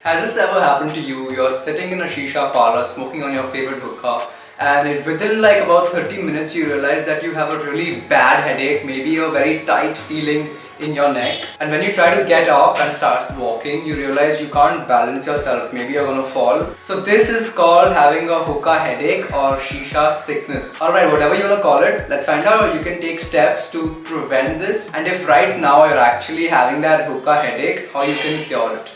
Has this ever happened to you? You're sitting in a shisha parlor smoking on your favorite hookah, and within like about 30 minutes you realize that you have a really bad headache, maybe a very tight feeling in your neck, and when you try to get up and start walking you realize you can't balance yourself, maybe you're gonna fall. So this is called having a hookah headache or shisha sickness. Alright, whatever you wanna call it, let's find out how you can take steps to prevent this, and if right now you're actually having that hookah headache, how you can cure it.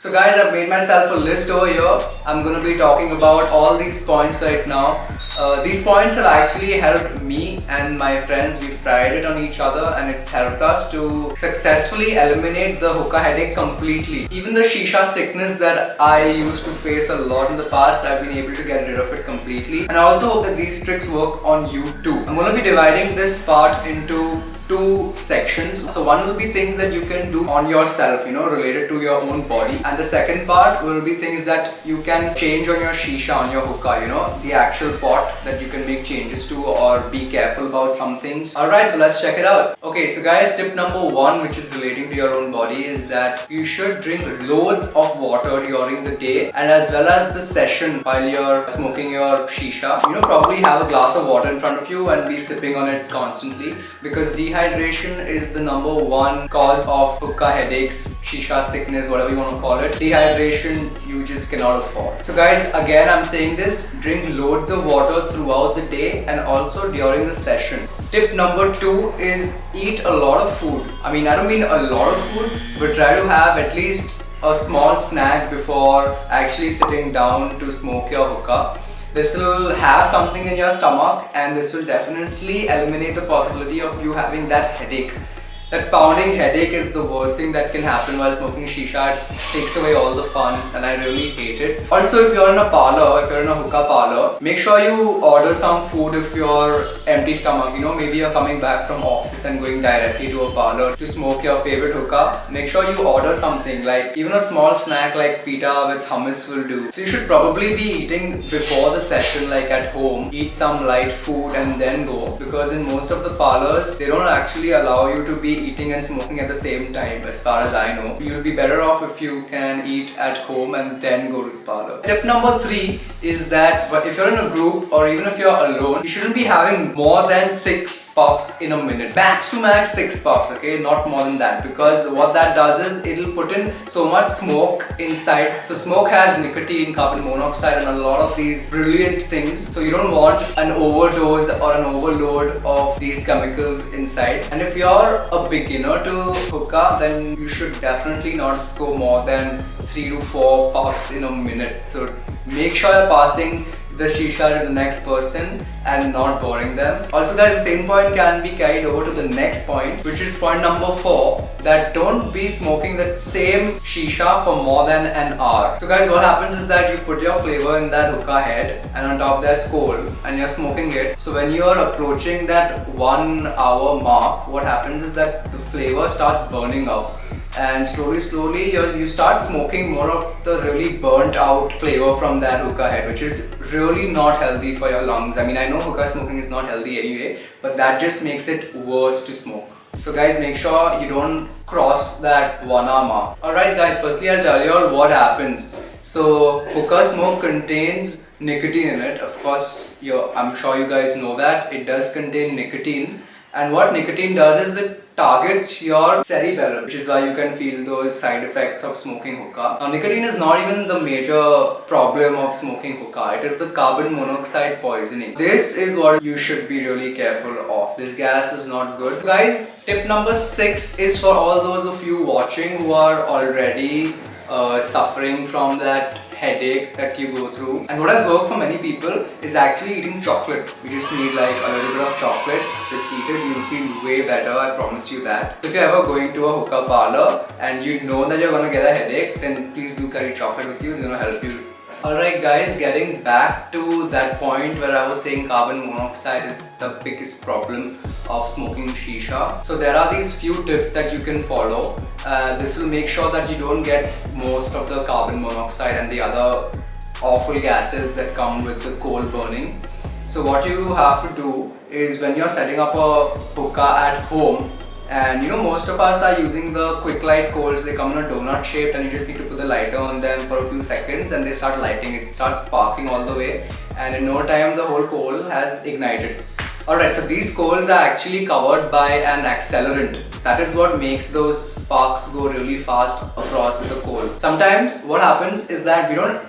So guys, I've made myself a list over here. I'm going to be talking about all these points right now. These points have actually helped me and my friends. We've tried it on each other and it's helped us to successfully eliminate the hookah headache completely. Even the shisha sickness that I used to face a lot in the past, I've been able to get rid of it completely. And I also hope that these tricks work on you too. I'm going to be dividing this part into two sections. So one will be things that you can do on yourself, related to your own body, and the second part will be things that you can change on your shisha, on your hookah, the actual pot that you can make changes to or be careful about some things. Alright, so let's check it out. Okay, so guys, tip number one, which is relating to your own body, is that you should drink loads of water during the day and as well as the session while you're smoking your shisha. Probably have a glass of water in front of you and be sipping on it constantly, because dehydration is the number one cause of hookah headaches, shisha sickness, whatever you want to call it. Dehydration you just cannot afford. So guys, again I'm saying this, drink loads of water throughout the day and also during the session. Tip number two is eat a lot of food. I don't mean a lot of food, but try to have at least a small snack before actually sitting down to smoke your hookah. This will have something in your stomach and this will definitely eliminate the possibility of you having that headache. That pounding headache is the worst thing that can happen while smoking shisha. It takes away all the fun and I really hate it. Also, if you're in a parlor, if you're in a hookah parlor, make sure you order some food if you're empty stomach. Maybe you're coming back from office and going directly to a parlor to smoke your favorite hookah. Make sure you order something, like even a small snack like pita with hummus will do. So you should probably be eating before the session, like at home. Eat some light food and then go, because in most of the parlors, they don't actually allow you to be eating and smoking at the same time, as far as I know. You'll be better off if you can eat at home and then go to the parlor. Tip number three is that if you're in a group or even if you're alone, you shouldn't be having more than 6 puffs in a minute. Max to max 6 puffs, okay? Not more than that, because what that does is it'll put in so much smoke inside. So smoke has nicotine, carbon monoxide and a lot of these brilliant things. So you don't want an overdose or an overload of these chemicals inside. And if you're a beginner to hookah, then you should definitely not go more than 3 to 4 puffs in a minute. So make sure you're passing the shisha to the next person and not boring them. Also guys, the same point can be carried over to the next point, which is point number 4, that don't be smoking that same shisha for more than an hour. So guys, what happens is that you put your flavor in that hookah head and on top there's coal and you're smoking it. So when you're approaching that 1 hour mark, what happens is that the flavor starts burning out. And slowly you start smoking more of the really burnt out flavor from that hookah head, which is really not healthy for your lungs. I know hookah smoking is not healthy anyway, but that just makes it worse to smoke. So guys, make sure you don't cross that 1 hour mark. Alright guys, firstly I'll tell you all what happens. So hookah smoke contains nicotine in it. Of course, I'm sure you guys know that. It does contain nicotine. And what nicotine does is it targets your cerebellum, which is why you can feel those side effects of smoking hookah. Now, nicotine is not even the major problem of smoking hookah. It is the carbon monoxide poisoning. This is what you should be really careful of. This gas is not good. Guys, tip number 6 is for all those of you watching who are already suffering from that headache that you go through. And what has worked for many people is actually eating chocolate. You just need like a little bit of chocolate, just eat it, you'll feel way better, I promise you that. If you're ever going to a hookah parlor and you know that you're gonna get a headache, then please do carry chocolate with you, it's gonna help you. Alright guys, getting back to that point where I was saying carbon monoxide is the biggest problem of smoking shisha. So there are these few tips that you can follow. This will make sure that you don't get most of the carbon monoxide and the other awful gases that come with the coal burning. So what you have to do is when you're setting up a hookah at home, and most of us are using the quick light coals. They come in a donut shape and you just need to put the lighter on them for a few seconds and they start lighting. It starts sparking all the way, and in no time the whole coal has ignited. Alright, so these coals are actually covered by an accelerant. That is what makes those sparks go really fast across the coal. Sometimes what happens is that we don't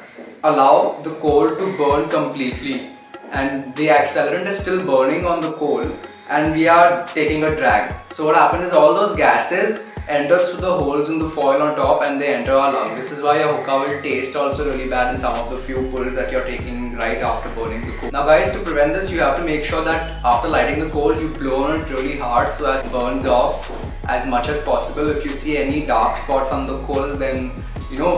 allow the coal to burn completely, and the accelerant is still burning on the coal and we are taking a drag. So what happens is all those gases enter through the holes in the foil on top and they enter our lungs. This is why your hookah will taste also really bad in some of the few pulls that you're taking right after burning the coal. Now guys, to prevent this, you have to make sure that after lighting the coal, you blow on it really hard so as it burns off as much as possible. If you see any dark spots on the coal, then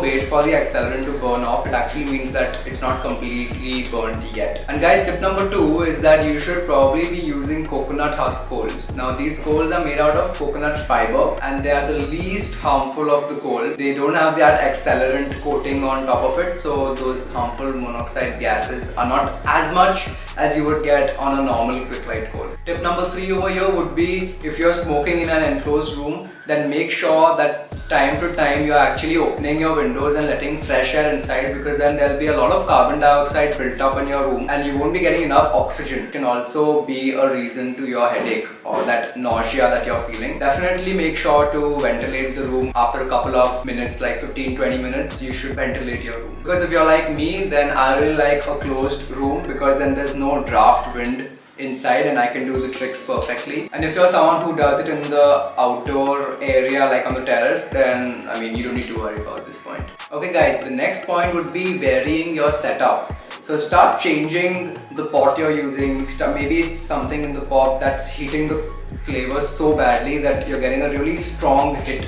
wait for the accelerant to burn off. It actually means that it's not completely burnt yet. And guys, tip number 2 is that you should probably be using coconut husk coals. Now these coals are made out of coconut fiber and they are the least harmful of the coals. They don't have that accelerant coating on top of it, so those harmful monoxide gases are not as much as you would get on a normal quick light coal. Tip number 3 over here would be, if you're smoking in an enclosed room, then make sure that time to time you're actually opening your windows and letting fresh air inside, because then there'll be a lot of carbon dioxide built up in your room and you won't be getting enough oxygen. It can also be a reason to your headache or that nausea that you're feeling. Definitely make sure to ventilate the room after a couple of minutes, like 15-20 minutes. You should ventilate your room, because if you're like me, then I really like a closed room, because then there's no draft wind inside and I can do the tricks perfectly. And if you're someone who does it in the outdoor area like on the terrace, then you don't need to worry about this point. Okay guys, the next point would be varying your setup. So start changing the pot you're using. Maybe it's something in the pot that's heating the flavors so badly that you're getting a really strong hit.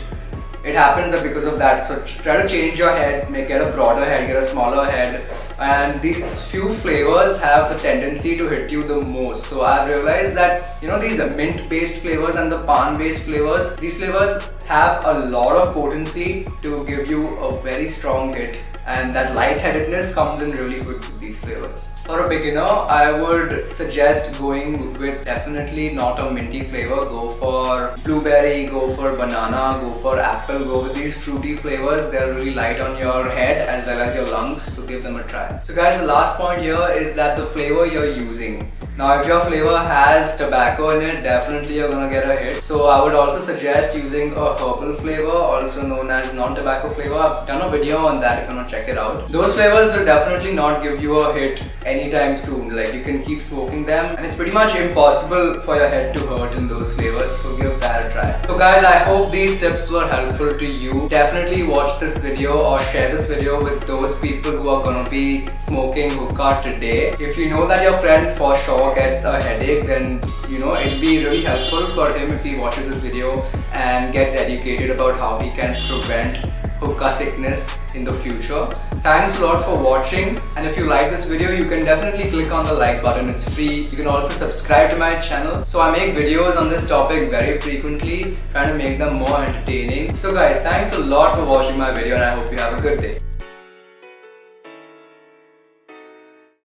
It happens that because of that, so try to change your head, get a broader head, get a smaller head, and these few flavors have the tendency to hit you the most. So I've realized that these mint based flavors and the pan based flavors, these flavors have a lot of potency to give you a very strong hit, and that lightheadedness comes in really good with these flavors. For a beginner, I would suggest going with definitely not a minty flavor. Go for blueberry, go for banana, go for apple, go with these fruity flavors. They're really light on your head as well as your lungs, so give them a try. So guys, the last point here is that the flavor you're using. Now if your flavor has tobacco in it, definitely you're gonna get a hit. So I would also suggest using a herbal flavor, also known as non-tobacco flavor. I've done a video on that if you want to check it out. Those flavors will definitely not give you a hit anytime soon. Like, you can keep smoking them and it's pretty much impossible for your head to hurt in those flavors, so give that a try. So guys, I hope these tips were helpful to you. Definitely watch this video or share this video with those people who are gonna be smoking hookah today. If you know that your friend for sure gets a headache, then it'll be really helpful for him if he watches this video and gets educated about how he can prevent hookah sickness in the future. Thanks a lot for watching, and if you like this video, you can definitely click on the like button. It's free. You can also subscribe to my channel. So I make videos on this topic very frequently, trying to make them more entertaining. So guys, thanks a lot for watching my video and I hope you have a good day.